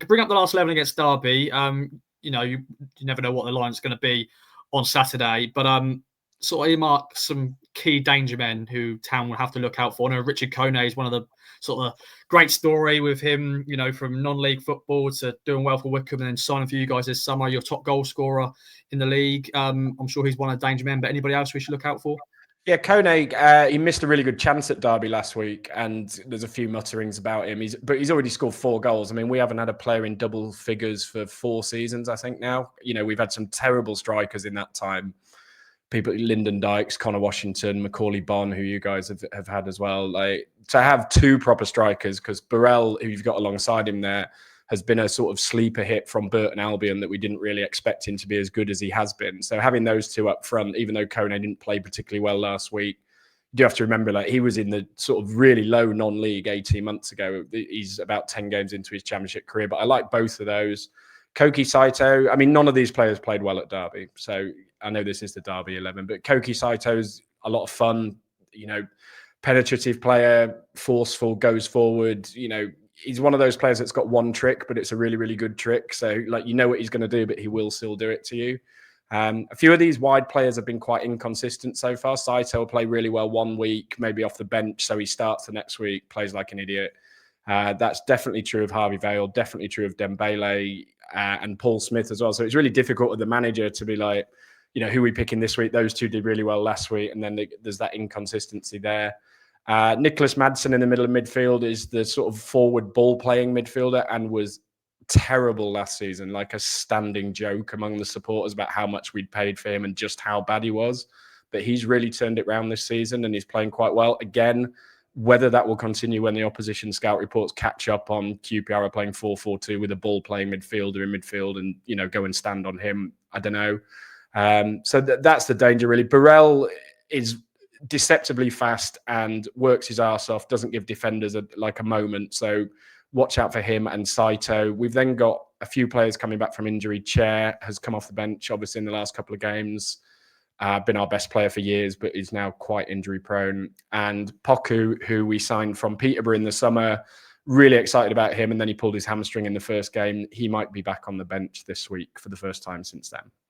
Bring up the last 11 against Derby. You never know what the line's going to be on Saturday, but sort of earmark some key danger men who Town will have to look out for. I know Richard Kone is one of the sort of great story with him, from non-league football to doing well for Wycombe and then signing for you guys this summer, your top goal scorer in the league. I'm sure he's one of the danger men, but anybody else we should look out for? Yeah, Kone, he missed a really good chance at Derby last week, and there's a few mutterings about him. But he's already scored 4 goals. I mean, we haven't had a player in double figures for 4 seasons, I think now. We've had some terrible strikers in that time. People, Lyndon Dykes, Connor Washington, Macaulay Bonne, who you guys have had as well. Like, to have 2 proper strikers, because Burrell, who you've got alongside him there, has been a sort of sleeper hit from Burton Albion that we didn't really expect him to be as good as he has been. So having those 2 up front, even though Kone didn't play particularly well last week, you do have to remember, like, he was in the sort of really low non-league 18 months ago. He's about 10 games into his championship career, but I like both of those. Koki Saito, I mean, none of these players played well at Derby. So I know this is the Derby 11, but Koki Saito's a lot of fun, penetrative player, forceful, goes forward, he's one of those players that's got one trick, but it's a really, really good trick. So, what he's going to do, but he will still do it to you. A few of these wide players have been quite inconsistent so far. Saito will play really well one week, maybe off the bench. So he starts the next week, plays like an idiot. That's definitely true of Harvey Vale, definitely true of Dembele and Paul Smith as well. So it's really difficult with the manager to be like, who are we picking this week? Those 2 did really well last week. And then there's that inconsistency there. Nicholas Madsen in the middle of midfield is the sort of forward ball-playing midfielder and was terrible last season, like a standing joke among the supporters about how much we'd paid for him and just how bad he was. But he's really turned it around this season and he's playing quite well. Again, whether that will continue when the opposition scout reports catch up on QPR are playing 4-4-2 with a ball-playing midfielder in midfield and, go and stand on him, I don't know. So that's the danger, really. Burrell is deceptively fast and works his arse off, doesn't give defenders a moment. So watch out for him and Saito. We've then got a few players coming back from injury. Chair has come off the bench, obviously, in the last couple of games. Been our best player for years, but is now quite injury prone. And Poku, who we signed from Peterborough in the summer, really excited about him. And then he pulled his hamstring in the first game. He might be back on the bench this week for the first time since then.